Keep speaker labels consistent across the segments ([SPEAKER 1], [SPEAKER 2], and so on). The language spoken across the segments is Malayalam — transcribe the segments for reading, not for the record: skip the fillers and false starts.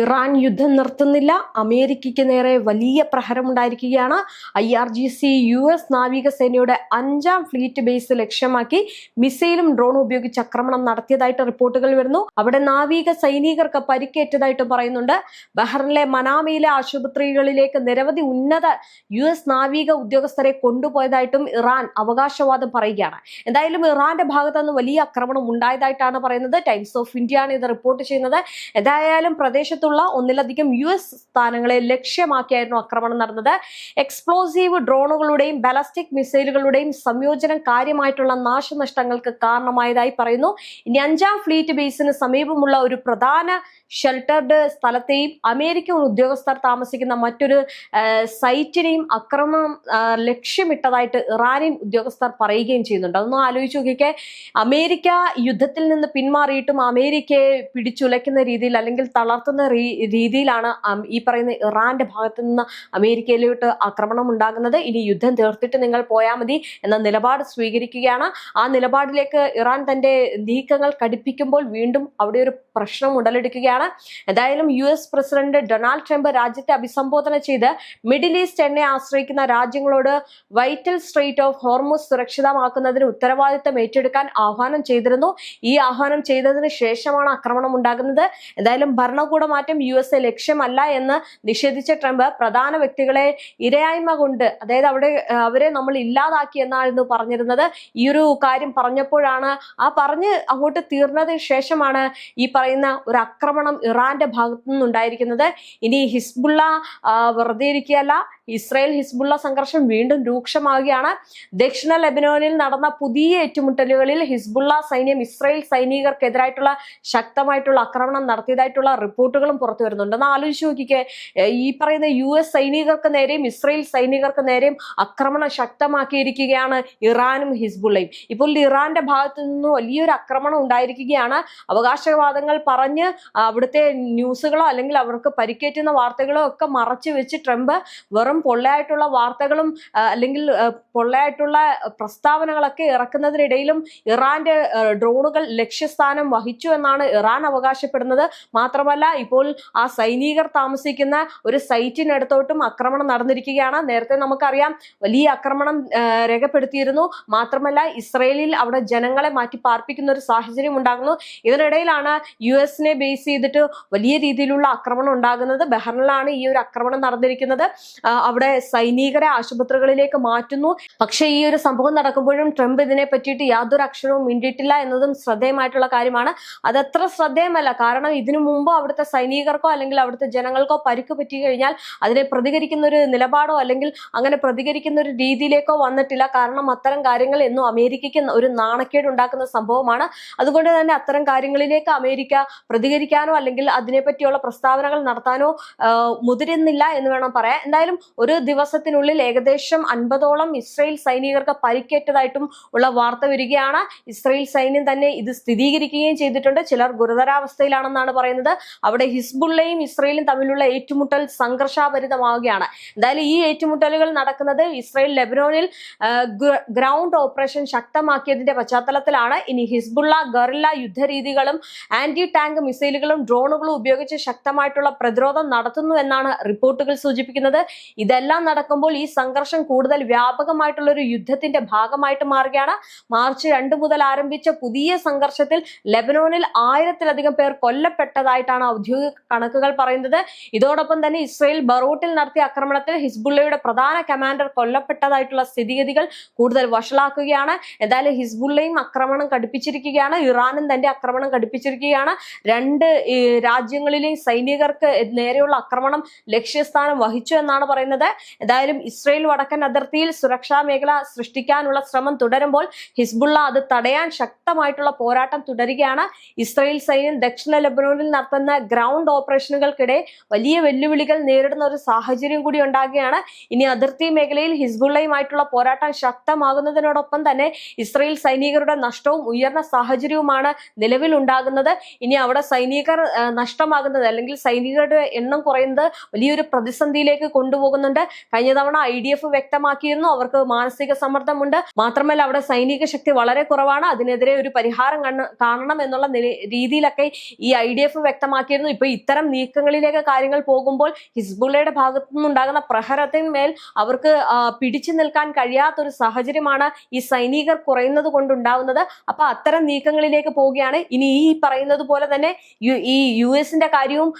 [SPEAKER 1] ഇറാൻ യുദ്ധം നിർത്തുന്നില്ല. അമേരിക്കയ്ക്ക് നേരെ വലിയ പ്രഹരമുണ്ടായിരിക്കുകയാണ്. IRGC US നാവികസേനയുടെ 5ാം ഫ്ലീറ്റ് ബേസ് ലക്ഷ്യമാക്കി മിസൈലും ഡ്രോണും ഉപയോഗിച്ച് ആക്രമണം നടത്തിയതായിട്ട് റിപ്പോർട്ടുകൾ വരുന്നു. അവിടെ നാവിക സൈനികർക്ക് പരിക്കേറ്റതായിട്ടും പറയുന്നുണ്ട്. ബഹ്റിനിലെ മനാമയിലെ ആശുപത്രികളിലേക്ക് നിരവധി ഉന്നത US നാവിക ഉദ്യോഗസ്ഥരെ കൊണ്ടുപോയതായിട്ടും ഇറാൻ അവകാശവാദം പറയുകയാണ്. എന്തായാലും ഇറാന്റെ ഭാഗത്തുനിന്ന് വലിയ ആക്രമണം ഉണ്ടായതായിട്ടാണ് പറയുന്നത്. ടൈംസ് ഓഫ് ഇന്ത്യ ആണ് ഇത് റിപ്പോർട്ട് ചെയ്യുന്നത്. എന്തായാലും പ്രദേശത്തുള്ള ഒന്നിലധികം US സ്ഥാനങ്ങളെ ലക്ഷ്യമാക്കിയായിരുന്നു ആക്രമണം നടന്നത്. എക്സ്പ്ലോസീവ് ഡ്രോണുകളുടെയും ബാലിസ്റ്റിക് മിസൈലുകളുടെയും സംയോജനം കാര്യമായിട്ടുള്ള നാശനഷ്ടങ്ങൾക്ക് കാരണമായതായി പറയുന്നു. ഇനി 5ാം ഫ്ലീറ്റ് ബേസിന് സമീപമുള്ള ഒരു പ്രധാന ഷെൽട്ടർഡ് സ്ഥലത്തെയും അമേരിക്കൻ ഉദ്യോഗസ്ഥർ താമസിക്കുന്ന മറ്റൊരു സൈറ്റിനെയും ആക്രമണം ലക്ഷ്യമിട്ടതായിട്ട് ഇറാനിയൻ ഉദ്യോഗസ്ഥർ പറയുകയും ചെയ്യുന്നുണ്ട്. അതൊന്നും ആലോചിച്ച് നോക്കിക്കേ. അമേരിക്ക യുദ്ധത്തിൽ നിന്ന് പിന്മാറിയിട്ടും അമേരിക്കയെ പിടിച്ചുലയ്ക്കുന്ന രീതിയിൽ അല്ലെങ്കിൽ തളർത്തുന്ന രീതിയിലാണ് ഈ പറയുന്ന ഇറാന്റെ ഭാഗത്ത് നിന്ന് അമേരിക്കയിലോട്ട് ആക്രമണം ഉണ്ടാകുന്നത്. ഇനി യുദ്ധം തീർത്തിട്ട് നിങ്ങൾ പോയാൽ മതി എന്ന നിലപാട് സ്വീകരിക്കുകയാണ്. ആ നിലപാടിലേക്ക് ഇറാൻ തന്റെ നീക്കങ്ങൾ കടുപ്പിക്കുമ്പോൾ വീണ്ടും അവിടെ ഒരു പ്രശ്നം ഉടലെടുക്കുകയാണ്. എന്തായാലും US പ്രസിഡന്റ് ഡൊണാൾഡ് ട്രംപ് രാജ്യത്തെ അഭിസംബോധന ചെയ്ത് മിഡിൽ ഈസ്റ്റ് എണ്ണയെ ആശ്രയിക്കുന്ന രാജ്യങ്ങളോട് വൈറ്റൽ സ്ട്രെയിറ്റ് ഓഫ് ഹോർമുസ് സുരക്ഷിതമാക്കുന്നതിന് ഉത്തരവാദിത്തം ഏറ്റെടുക്കാൻ ആഹ്വാനം ചെയ്തിരുന്നു. ഈ ആഹ്വാനം ചെയ്തതിന് ശേഷമാണ് ആക്രമണം ഉണ്ടാകുന്നത്. എന്തായാലും ഭരണകൂട മാറ്റം US ലക്ഷ്യമല്ല എന്ന് നിഷേധിച്ച ട്രംപ് പ്രധാന വ്യക്തികളെ ഇരയായ്മ കൊണ്ട് അതായത് അവരെ നമ്മൾ ഇല്ലാതാക്കി എന്നായിരുന്നു പറഞ്ഞിരുന്നത്. ഈ ഒരു കാര്യം പറഞ്ഞപ്പോഴാണ് പറഞ്ഞ് അങ്ങോട്ട് തീർന്നതിന് ശേഷമാണ് ഈ പറയുന്ന ഒരു ആക്രമണം ഇറാന്റെ ഭാഗത്തു നിന്നുണ്ടായിരിക്കുന്നത്. ഇനി ഹിസ്ബുള്ള വെറുതെ ഇരിക്കുകയല്ല. ഇസ്രായേൽ ഹിസ്ബുള്ള സംഘർഷം വീണ്ടും രൂക്ഷമാവുകയാണ്. ദക്ഷിണ ലെബനോനിൽ നടന്ന പുതിയ ഏറ്റുമുട്ടലുകളിൽ ഹിസ്ബുള്ള സൈന്യം ഇസ്രായേൽ സൈനികർക്കെതിരായിട്ടുള്ള ശക്തമായിട്ടുള്ള ആക്രമണം നടത്തിയതായിട്ടുള്ള റിപ്പോർട്ടുകളും പുറത്തു വരുന്നുണ്ട്. ഒന്ന് ആലോചിച്ച് നോക്കിക്കേ. ഈ പറയുന്ന US സൈനികർക്ക് നേരെയും ഇസ്രായേൽ സൈനികർക്ക് നേരെയും ആക്രമണം ശക്തമാക്കിയിരിക്കുകയാണ് ഇറാനും ഹിസ്ബുള്ളയും. ഇപ്പോൾ ഇറാന്റെ ഭാഗത്തു നിന്ന് വലിയൊരു ആക്രമണം ഉണ്ടായിരിക്കുകയാണ്. അവകാശവാദങ്ങൾ പറഞ്ഞ് അവിടുത്തെ ന്യൂസുകളോ അല്ലെങ്കിൽ അവർക്ക് പരിക്കേറ്റുന്ന വാർത്തകളോ ഒക്കെ മറച്ചു വെച്ച് ട്രംപ് വെറും പൊള്ളയായിട്ടുള്ള വാർത്തകളും അല്ലെങ്കിൽ പൊള്ളയായിട്ടുള്ള പ്രസ്താവനകളൊക്കെ ഇറക്കുന്നതിനിടയിലും ഇറാന്റെ ഡ്രോണുകൾ ലക്ഷ്യസ്ഥാനം വഹിച്ചു എന്നാണ് ഇറാൻ അവകാശപ്പെടുന്നത്. മാത്രമല്ല ഇപ്പോൾ ആ സൈനികർ താമസിക്കുന്ന ഒരു സൈറ്റിനടുത്തോട്ടും ആക്രമണം നടന്നിരിക്കുകയാണ്. നേരത്തെ നമുക്കറിയാം വലിയ ആക്രമണം രേഖപ്പെടുത്തിയിരുന്നു. മാത്രമല്ല ഇസ്രയേലിൽ അവിടെ ജനങ്ങളെ മാറ്റി പാർപ്പിക്കുന്ന ഒരു സാഹചര്യം ഉണ്ടാകുന്നു. ഇതിനിടയിലാണ് US ബേസ് ചെയ്തിട്ട് വലിയ രീതിയിലുള്ള ആക്രമണം ഉണ്ടാകുന്നത്. ബഹ്റിനിലാണ് ഈ ഒരു ആക്രമണം നടന്നിരിക്കുന്നത്. അവിടെ സൈനികരെ ആശുപത്രികളിലേക്ക് മാറ്റുന്നു. പക്ഷേ ഈ ഒരു സംഭവം നടക്കുമ്പോഴും ട്രംപ് ഇതിനെ പറ്റിയിട്ട് യാതൊരു അക്ഷരവും മിണ്ടിയിട്ടില്ല എന്നതും ശ്രദ്ധേയമായിട്ടുള്ള കാര്യമാണ്. അതത്ര ശ്രദ്ധേയമല്ല, കാരണം ഇതിനു മുമ്പ് അവിടുത്തെ സൈനികർക്കോ അല്ലെങ്കിൽ അവിടുത്തെ ജനങ്ങൾക്കോ പരിക്ക് പറ്റി കഴിഞ്ഞാൽ അതിനെ പ്രതികരിക്കുന്ന ഒരു നിലപാടോ അല്ലെങ്കിൽ അങ്ങനെ പ്രതികരിക്കുന്ന ഒരു രീതിയിലേക്കോ വന്നിട്ടില്ല. കാരണം അത്തരം കാര്യങ്ങൾ എന്നും അമേരിക്കയ്ക്ക് ഒരു നാണക്കേട് ഉണ്ടാക്കുന്ന സംഭവമാണ്. അതുകൊണ്ട് തന്നെ അത്തരം കാര്യങ്ങളിലേക്ക് അമേരിക്ക പ്രതികരിക്കാനോ അല്ലെങ്കിൽ അതിനെപ്പറ്റിയുള്ള പ്രസ്താവനകൾ നടത്താനോ മുതിരുന്നില്ല എന്ന് വേണം പറയാൻ. എന്തായാലും ഒരു ദിവസത്തിനുള്ളിൽ ഏകദേശം 50ഓളം ഇസ്രായേൽ സൈനികർക്ക് പരിക്കേറ്റതായിട്ടും ഉള്ള വാർത്ത വരികയാണ്. ഇസ്രായേൽ സൈന്യം തന്നെ ഇത് സ്ഥിരീകരിക്കുകയും ചെയ്തിട്ടുണ്ട്. ചിലർ ഗുരുതരാവസ്ഥയിലാണെന്നാണ് പറയുന്നത്. അവിടെ ഹിസ്ബുള്ളയും ഇസ്രായേലും തമ്മിലുള്ള ഏറ്റുമുട്ടൽ സംഘർഷാഭരിതമാവുകയാണ്. എന്തായാലും ഈ ഏറ്റുമുട്ടലുകൾ നടക്കുന്നത് ഇസ്രായേൽ ലെബനോനിൽ ഗ്രൗണ്ട് ഓപ്പറേഷൻ ശക്തമാക്കിയതിന്റെ പശ്ചാത്തലത്തിലാണ്. ഇനി ഹിസ്ബുള്ള ഗറില്ല യുദ്ധരീതികളും ആന്റി ടാങ്ക് മിസൈലുകളും ഡ്രോണുകളും ഉപയോഗിച്ച് ശക്തമായിട്ടുള്ള പ്രതിരോധം നടത്തുന്നു എന്നാണ് റിപ്പോർട്ടുകൾ സൂചിപ്പിക്കുന്നത്. ഇതെല്ലാം നടക്കുമ്പോൾ ഈ സംഘർഷം കൂടുതൽ വ്യാപകമായിട്ടുള്ള ഒരു യുദ്ധത്തിന്റെ ഭാഗമായിട്ട് മാറുകയാണ്. മാർച്ച് 2 മുതൽ ആരംഭിച്ച പുതിയ സംഘർഷത്തിൽ ലെബനോനിൽ 1000-ലധികം പേർ കൊല്ലപ്പെട്ടതായിട്ടാണ് ഔദ്യോഗിക കണക്കുകൾ പറയുന്നത്. ഇതോടൊപ്പം തന്നെ ഇസ്രായേൽ ബറൂട്ടിൽ നടത്തിയ ആക്രമണത്തിൽ ഹിസ്ബുള്ളയുടെ പ്രധാന കമാൻഡർ കൊല്ലപ്പെട്ടതായിട്ടുള്ള സ്ഥിതിഗതികൾ കൂടുതൽ വഷളാക്കുകയാണ്. എന്തായാലും ഹിസ്ബുള്ളയും ആക്രമണം കടുപ്പിച്ചിരിക്കുകയാണ്. ഇറാനും തന്റെ ആക്രമണം കടുപ്പിച്ചിരിക്കുകയാണ്. രണ്ട് രാജ്യങ്ങളിലെയും സൈനികർക്ക് നേരെയുള്ള ആക്രമണം ലക്ഷ്യസ്ഥാനം വഹിച്ചു എന്നാണ് പറയുന്നത്. എന്തായാലും ഇസ്രായേൽ വടക്കൻ അതിർത്തിയിൽ സുരക്ഷാ മേഖല സൃഷ്ടിക്കാനുള്ള ശ്രമം തുടരുമ്പോൾ ഹിസ്ബുള്ള അത് തടയാൻ ശക്തമായിട്ടുള്ള പോരാട്ടം തുടരുകയാണ്. ഇസ്രായേൽ സൈന്യം ദക്ഷിണ ലെബനോനിൽ നടത്തുന്ന ഗ്രൗണ്ട് ഓപ്പറേഷനുകൾക്കിടെ വലിയ വെല്ലുവിളികൾ നേരിടുന്ന ഒരു സാഹചര്യം കൂടി ഉണ്ടാകുകയാണ്. ഇനി അതിർത്തി മേഖലയിൽ ഹിസ്ബുള്ളയുമായിട്ടുള്ള പോരാട്ടം ശക്തമാകുന്നതിനോടൊപ്പം തന്നെ ഇസ്രായേൽ സൈനികരുടെ നഷ്ടവും ഉയർന്ന സാഹചര്യവുമാണ് നിലവിൽ ഉണ്ടാകുന്നത്. ഇനി അവിടെ സൈനികർ നഷ്ടമാകുന്നത് അല്ലെങ്കിൽ സൈനികരുടെ എണ്ണം കുറയുന്നത് വലിയൊരു പ്രതിസന്ധിയിലേക്ക് കൊണ്ടുപോകുന്ന നോക്കുന്നുണ്ട്. കഴിഞ്ഞ തവണ IDF വ്യക്തമാക്കിയിരുന്നു അവർക്ക് മാനസിക സമ്മർദ്ദമുണ്ട്, മാത്രമല്ല അവിടെ സൈനിക ശക്തി വളരെ കുറവാണ്, അതിനെതിരെ ഒരു പരിഹാരം കാണണം എന്നുള്ള രീതിയിലൊക്കെ ഈ IDF വ്യക്തമാക്കിയിരുന്നു. ഇപ്പൊ ഇത്തരം നീക്കങ്ങളിലേക്ക് കാര്യങ്ങൾ പോകുമ്പോൾ ഹിസ്ബുള്ളയുടെ ഭാഗത്തു നിന്നുണ്ടാകുന്ന പ്രഹരത്തിന്മേൽ അവർക്ക് പിടിച്ചു നിൽക്കാൻ കഴിയാത്തൊരു സാഹചര്യമാണ് ഈ സൈനികർ കുറയുന്നത് കൊണ്ടുണ്ടാകുന്നത്. അപ്പൊ അത്തരം നീക്കങ്ങളിലേക്ക് പോവുകയാണ്. ഇനി ഈ പറയുന്നത് പോലെ തന്നെ ഈ US-ന്റെ കാര്യവും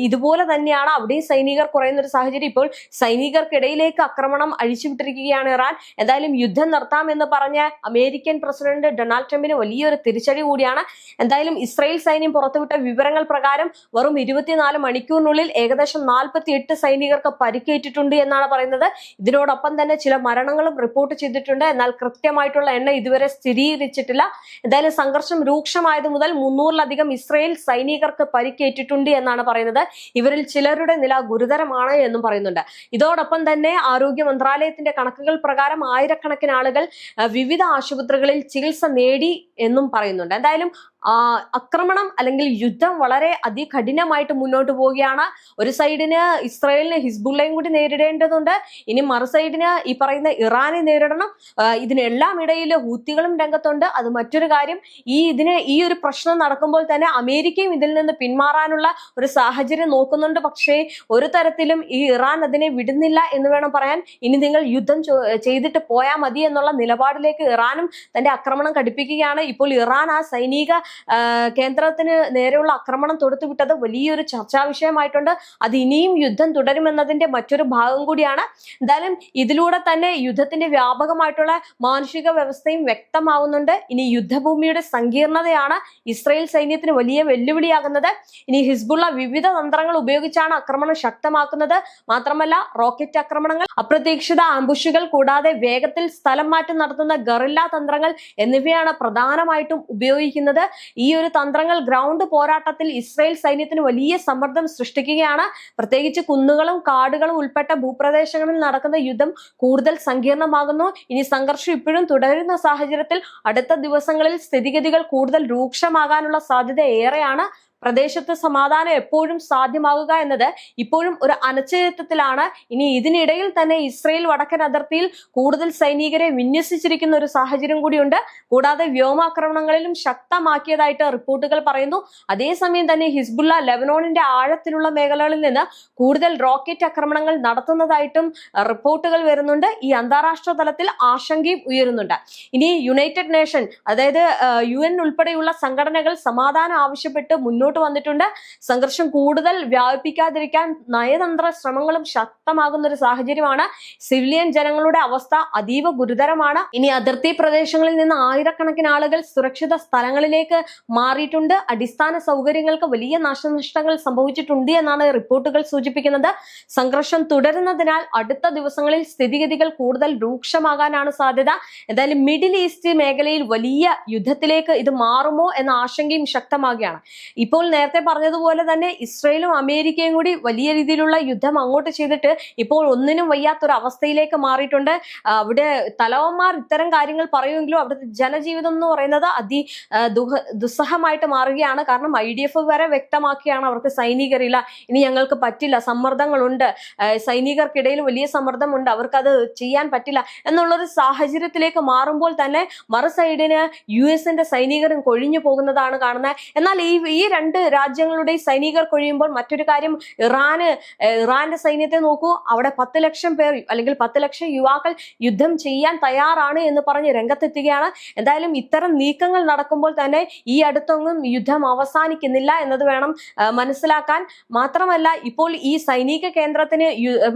[SPEAKER 1] ഇതുപോലെ തന്നെയാണ്, അവിടെയും സൈനികർ കുറയുന്ന ഒരു സാഹചര്യം. ഇപ്പോൾ സൈനികർക്കിടയിലേക്ക് ആക്രമണം അഴിച്ചുവിട്ടിരിക്കുകയാണ് ഇറാൻ. എന്തായാലും യുദ്ധം നിർത്താമെന്ന് പറഞ്ഞ അമേരിക്കൻ പ്രസിഡന്റ് ഡൊണാൾഡ് ട്രംപിന് വലിയൊരു തിരിച്ചടി കൂടിയാണ്. എന്തായാലും ഇസ്രായേൽ സൈന്യം പുറത്തുവിട്ട വിവരങ്ങൾ പ്രകാരം വെറും 24 മണിക്കൂറിനുള്ളിൽ ഏകദേശം 48 സൈനികർക്ക് പരിക്കേറ്റിട്ടുണ്ട് എന്നാണ് പറയുന്നത്. ഇതിനോടൊപ്പം തന്നെ ചില മരണങ്ങളും റിപ്പോർട്ട് ചെയ്തിട്ടുണ്ട്. എന്നാൽ കൃത്യമായിട്ടുള്ള എണ്ണം ഇതുവരെ സ്ഥിരീകരിച്ചിട്ടില്ല. എന്തായാലും സംഘർഷം രൂക്ഷമായത് മുതൽ 300-ലധികം ഇസ്രായേൽ സൈനികർക്ക് പരിക്കേറ്റിട്ടുണ്ട് എന്നാണ് പറയുന്നത്. ഇവരിൽ ചിലരുടെ നില ഗുരുതരമാണ് എന്നും പറയുന്നുണ്ട്. ഇതോടൊപ്പം തന്നെ ആരോഗ്യ മന്ത്രാലയത്തിന്റെ കണക്കുകൾ പ്രകാരം ആയിരക്കണക്കിന് ആളുകൾ വിവിധ ആശുപത്രികളിൽ ചികിത്സ നേടി എന്നും പറയുന്നുണ്ട്. എന്തായാലും ആക്രമണം അല്ലെങ്കിൽ യുദ്ധം വളരെ അതികഠിനമായിട്ട് മുന്നോട്ട് പോവുകയാണ്. ഒരു സൈഡിന് ഇസ്രായേലിന് ഹിസ്ബുള്ളയും കൂടി നേരിടേണ്ടതുണ്ട്, ഇനി മറു സൈഡിന് ഈ പറയുന്ന ഇറാനെ നേരിടണം. ഇതിനെല്ലാം ഇടയിൽ ഹൂത്തികളും രംഗത്തുണ്ട്. അത് മറ്റൊരു കാര്യം. ഈ ഒരു പ്രശ്നം നടക്കുമ്പോൾ തന്നെ അമേരിക്കയും ഇതിൽ നിന്ന് പിന്മാറാനുള്ള ഒരു സാഹചര്യം നോക്കുന്നുണ്ട്. പക്ഷേ ഒരു തരത്തിലും ഈ ഇറാൻ അതിനെ വിടുന്നില്ല എന്ന് വേണം പറയാൻ. ഇനി നിങ്ങൾ യുദ്ധം ചെയ്തിട്ട് പോയാൽ മതി എന്നുള്ള നിലപാടിലേക്ക് ഇറാനും തന്റെ ആക്രമണം ഘടിപ്പിക്കുകയാണ്. ഇപ്പോൾ ഇറാൻ ആ സൈനിക കേന്ദ്രത്തിന് നേരെയുള്ള ആക്രമണം തൊടുത്തുവിട്ടത് വലിയൊരു ചർച്ചാ വിഷയമായിട്ടുണ്ട്. അത് ഇനിയും യുദ്ധം തുടരുമെന്നതിന്റെ മറ്റൊരു ഭാഗം കൂടിയാണ്. എന്തായാലും ഇതിലൂടെ തന്നെ യുദ്ധത്തിന്റെ വ്യാപകമായിട്ടുള്ള മാനുഷിക വ്യവസ്ഥയും വ്യക്തമാവുന്നുണ്ട്. ഇനി യുദ്ധഭൂമിയുടെ സങ്കീർണതയാണ് ഇസ്രായേൽ സൈന്യത്തിന് വലിയ വെല്ലുവിളിയാകുന്നത്. ഇനി ഹിസ്ബുള്ള വിവിധ തന്ത്രങ്ങൾ ഉപയോഗിച്ചാണ് ആക്രമണം ശക്തമാക്കുന്നത്. മാത്രമല്ല റോക്കറ്റ് ആക്രമണങ്ങൾ, അപ്രതീക്ഷിത ആംബുഷുകൾ, കൂടാതെ വേഗത്തിൽ സ്ഥലം മാറ്റം നടത്തുന്ന ഗറില്ല തന്ത്രങ്ങൾ എന്നിവയാണ് പ്രധാനമായിട്ടും ഉപയോഗിക്കുന്നത്. ഈ ഒരു തന്ത്രങ്ങൾ ഗ്രൗണ്ട് പോരാട്ടത്തിൽ ഇസ്രായേൽ സൈന്യത്തിന് വലിയ സമ്മർദ്ദം സൃഷ്ടിക്കുകയാണ്. പ്രത്യേകിച്ച് കുന്നുകളും കാടുകളും ഉൾപ്പെട്ട ഭൂപ്രദേശങ്ങളിൽ നടക്കുന്ന യുദ്ധം കൂടുതൽ സങ്കീർണമാകുന്നു. ഇനി സംഘർഷം ഇപ്പോഴും തുടരുന്ന സാഹചര്യത്തിൽ അടുത്ത ദിവസങ്ങളിൽ സ്ഥിതിഗതികൾ കൂടുതൽ രൂക്ഷമാകാനുള്ള സാധ്യത ഏറെയാണ്. പ്രദേശത്ത് സമാധാനം എപ്പോഴും സാധ്യമാകുക എന്നത് ഇപ്പോഴും ഒരു അനിശ്ചിതത്വത്തിലാണ്. ഇനി ഇതിനിടയിൽ തന്നെ ഇസ്രായേൽ വടക്കൻ അതിർത്തിയിൽ കൂടുതൽ സൈനികരെ വിന്യസിച്ചിരിക്കുന്ന ഒരു സാഹചര്യം കൂടിയുണ്ട്. കൂടാതെ വ്യോമാക്രമണങ്ങളിലും ശക്തമാക്കിയതായിട്ട് റിപ്പോർട്ടുകൾ പറയുന്നു. അതേസമയം തന്നെ ഹിസ്ബുള്ള ലെബനോണിന്റെ ആഴത്തിലുള്ള മേഖലകളിൽ നിന്ന് കൂടുതൽ റോക്കറ്റ് ആക്രമണങ്ങൾ നടത്തുന്നതായിട്ടും റിപ്പോർട്ടുകൾ വരുന്നുണ്ട്. ഈ അന്താരാഷ്ട്ര തലത്തിൽ ആശങ്കയും ഉയരുന്നുണ്ട്. ഇനി യുണൈറ്റഡ് നേഷൻ, അതായത് UN ഉൾപ്പെടെയുള്ള സംഘടനകൾ സമാധാനം ആവശ്യപ്പെട്ട് മുന്നോട്ട് വന്നിട്ടുണ്ട്. സംഘർഷം കൂടുതൽ വ്യാപിപ്പിക്കാതിരിക്കാൻ നയതന്ത്ര ശ്രമങ്ങളും ശക്തമാകുന്ന ഒരു സാഹചര്യമാണ്. സിവിലിയൻ ജനങ്ങളുടെ അവസ്ഥ അതീവ ഗുരുതരമാണ്. ഇനി അതിർത്തി പ്രദേശങ്ങളിൽ നിന്ന് ആയിരക്കണക്കിന് ആളുകൾ സുരക്ഷിത സ്ഥലങ്ങളിലേക്ക് മാറിയിട്ടുണ്ട്. അടിസ്ഥാന സൗകര്യങ്ങൾക്ക് വലിയ നാശനഷ്ടങ്ങൾ സംഭവിച്ചിട്ടുണ്ട് എന്നാണ് റിപ്പോർട്ടുകൾ സൂചിപ്പിക്കുന്നത്. സംഘർഷം തുടരുന്നതിനാൽ അടുത്ത ദിവസങ്ങളിൽ സ്ഥിതിഗതികൾ കൂടുതൽ രൂക്ഷമാകാനാണ് സാധ്യത. എന്തായാലും മിഡിൽ ഈസ്റ്റ് മേഖലയിൽ വലിയ യുദ്ധത്തിലേക്ക് ഇത് മാറുമോ എന്ന ആശങ്കയും ശക്തമാകുകയാണ്. ഇപ്പോൾ നേരത്തെ പറഞ്ഞതുപോലെ തന്നെ ഇസ്രായേലും അമേരിക്കയും കൂടി വലിയ രീതിയിലുള്ള യുദ്ധം അങ്ങോട്ട് ചെയ്തിട്ട് ഇപ്പോൾ ഒന്നിനും വയ്യാത്തൊരു അവസ്ഥയിലേക്ക് മാറിയിട്ടുണ്ട്. അവിടെ തലവന്മാർ ഇത്തരം കാര്യങ്ങൾ പറയുമെങ്കിലും അവിടുത്തെ ജനജീവിതം എന്ന് പറയുന്നത് ദുസ്സഹമായിട്ട് മാറുകയാണ്. കാരണം IDF വരെ വ്യക്തമാക്കിയാണ് അവർക്ക് സൈനികരില്ല, ഇനി ഞങ്ങൾക്ക് പറ്റില്ല, സമ്മർദ്ദങ്ങളുണ്ട്, സൈനികർക്കിടയിൽ വലിയ സമ്മർദ്ദമുണ്ട്, അവർക്കത് ചെയ്യാൻ പറ്റില്ല എന്നുള്ളൊരു സാഹചര്യത്തിലേക്ക് മാറുമ്പോൾ തന്നെ മറു സൈഡിന് US-ന്റെ സൈനികരും കൊഴിഞ്ഞു പോകുന്നതാണ് കാണുന്നത്. എന്നാൽ ഈ രണ്ട് രാജ്യങ്ങളുടെ സൈനികർ കൊഴിയുമ്പോൾ മറ്റൊരു കാര്യം, ഇറാന്റെ സൈന്യത്തെ നോക്കൂ. അവിടെ 10 ലക്ഷം പേർ അല്ലെങ്കിൽ 10 ലക്ഷം യുവാക്കൾ യുദ്ധം ചെയ്യാൻ തയ്യാറാണ് എന്ന് പറഞ്ഞ് രംഗത്തെത്തുകയാണ്. എന്തായാലും ഇത്തരം നീക്കങ്ങൾ നടക്കുമ്പോൾ തന്നെ ഈ അടുത്തൊന്നും യുദ്ധം അവസാനിക്കുന്നില്ല എന്നത് വേണം മനസ്സിലാക്കാൻ. മാത്രമല്ല ഇപ്പോൾ ഈ സൈനിക കേന്ദ്രത്തിന്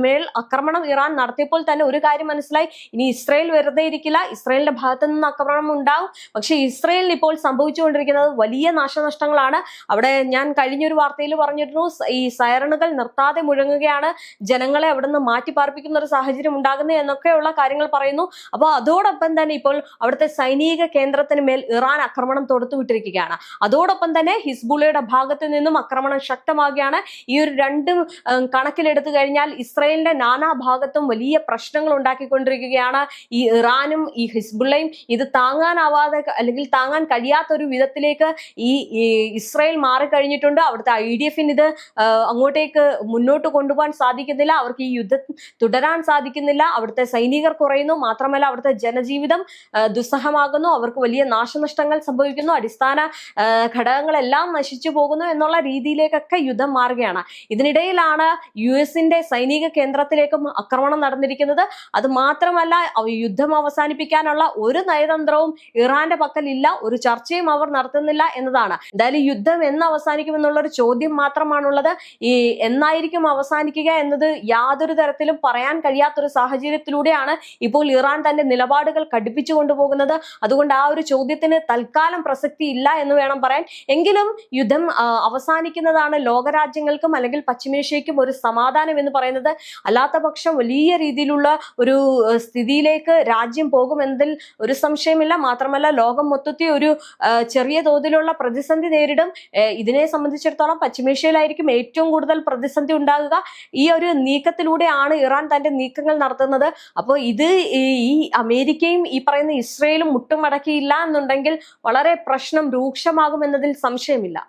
[SPEAKER 1] മേൽ ആക്രമണം ഇറാൻ നടത്തിയപ്പോൾ തന്നെ ഒരു കാര്യം മനസ്സിലായി, ഇനി ഇസ്രായേൽ വെറുതെ ഇരിക്കില്ല, ഇസ്രായേലിന്റെ ഭാഗത്തു നിന്ന് ആക്രമണം ഉണ്ടാവും. പക്ഷെ ഇസ്രായേലിന് ഇപ്പോൾ സംഭവിച്ചുകൊണ്ടിരിക്കുന്നത് വലിയ നാശനഷ്ടങ്ങളാണ്. അവിടെ ഞാൻ കഴിഞ്ഞൊരു വാർത്തയിൽ പറഞ്ഞിരുന്നു, ഈ സൈറണുകൾ നിർത്താതെ മുഴങ്ങുകയാണ്, ജനങ്ങളെ അവിടെ നിന്ന് മാറ്റി പാർപ്പിക്കുന്ന ഒരു സാഹചര്യം ഉണ്ടാകുന്നത് എന്നൊക്കെയുള്ള കാര്യങ്ങൾ പറയുന്നു. അപ്പോൾ അതോടൊപ്പം തന്നെ ഇപ്പോൾ അവിടുത്തെ സൈനിക കേന്ദ്രത്തിന് മേൽ ഇറാൻ ആക്രമണം തൊടുത്തുവിട്ടിരിക്കുകയാണ്. അതോടൊപ്പം തന്നെ ഹിസ്ബുള്ളയുടെ ഭാഗത്ത് നിന്നും ആക്രമണം ശക്തമാകുകയാണ്. ഈ ഒരു രണ്ടും കണക്കിലെടുത്തു കഴിഞ്ഞാൽ ഇസ്രായേലിന്റെ നാനാ ഭാഗത്തും വലിയ പ്രശ്നങ്ങൾ ഉണ്ടാക്കിക്കൊണ്ടിരിക്കുകയാണ്. ഈ ഇറാനും ഈ ഹിസ്ബുള്ളയും ഇത് താങ്ങാനാവാതെ അല്ലെങ്കിൽ താങ്ങാൻ കഴിയാത്ത ഒരു വിധത്തിലേക്ക് ഈ ഇസ്രായേൽ മാറിക്കഴിഞ്ഞിട്ടുണ്ട്. അവിടുത്തെ IDF-ന് ഇത് അങ്ങോട്ടേക്ക് മുന്നോട്ട് കൊണ്ടുപോകാൻ സാധിക്കുന്നില്ല. അവർക്ക് ഈ യുദ്ധം തുടരാൻ സാധിക്കുന്നില്ല. അവിടുത്തെ സൈനികർ കുറയുന്നു. മാത്രമല്ല അവിടുത്തെ ജനജീവിതം ദുസ്സഹമാകുന്നു. അവർക്ക് വലിയ നാശനഷ്ടങ്ങൾ സംഭവിക്കുന്നു. അടിസ്ഥാന ഘടകങ്ങളെല്ലാം നശിച്ചു പോകുന്നു എന്നുള്ള രീതിയിലേക്കൊക്കെ യുദ്ധം മാറുകയാണ്. ഇതിനിടയിലാണ് US-ന്റെ സൈനിക കേന്ദ്രത്തിലേക്കും ആക്രമണം നടന്നിരിക്കുന്നത്. അത് മാത്രമല്ല യുദ്ധം അവസാനിപ്പിക്കാനുള്ള ഒരു നയതന്ത്രവും ഇറാന്റെ പക്കലില്ല. ഒരു ചർച്ചയും അവർ നടത്തുന്നില്ല എന്നതാണ്. എന്തായാലും യുദ്ധം എന്ന് അവസാനിക്കും എന്നുള്ള ഒരു ചോദ്യം മാത്രമാണുള്ളത്. ഈ എന്നായിരിക്കും അവസാനിക്കുക എന്നത് യാതൊരു തരത്തിലും പറയാൻ കഴിയാത്തൊരു സാഹചര്യത്തിലൂടെയാണ് ഇപ്പോൾ ഇറാൻ തന്റെ നിലപാടുകൾ കടുപ്പിച്ചു കൊണ്ടുപോകുന്നത്. അതുകൊണ്ട് ആ ഒരു ചോദ്യത്തിന് തൽക്കാലം പ്രസക്തി ഇല്ല എന്ന് വേണം പറയാൻ. എങ്കിലും യുദ്ധം അവസാനിക്കുന്നതാണ് ലോകരാജ്യങ്ങൾക്കും അല്ലെങ്കിൽ പശ്ചിമേഷ്യയ്ക്കും ഒരു സമാധാനം എന്ന് പറയുന്നത്. അല്ലാത്ത പക്ഷം വലിയ രീതിയിലുള്ള ഒരു സ്ഥിതിയിലേക്ക് രാജ്യം പോകുമെന്നതിൽ ഒരു സംശയമില്ല. മാത്രമല്ല ലോകം മൊത്തത്തിൽ ഒരു ചെറിയ തോതിലുള്ള പ്രതിസന്ധി നേരിടും. ഇതിനെ സംബന്ധിച്ചിടത്തോളം പശ്ചിമേഷ്യയിലായിരിക്കും ഏറ്റവും കൂടുതൽ പ്രതിസന്ധി ഉണ്ടാകുക. ഈ ഒരു നീക്കത്തിലൂടെയാണ് ഇറാൻ തന്റെ നീക്കങ്ങൾ നടത്തുന്നത്. അപ്പോൾ ഇത് ഈ അമേരിക്കയും ഈ പറയുന്ന ഇസ്രയേലും മുട്ടുമടക്കിയില്ല എന്നുണ്ടെങ്കിൽ വളരെ പ്രശ്നം രൂക്ഷമാകുമെന്നതിൽ സംശയമില്ല.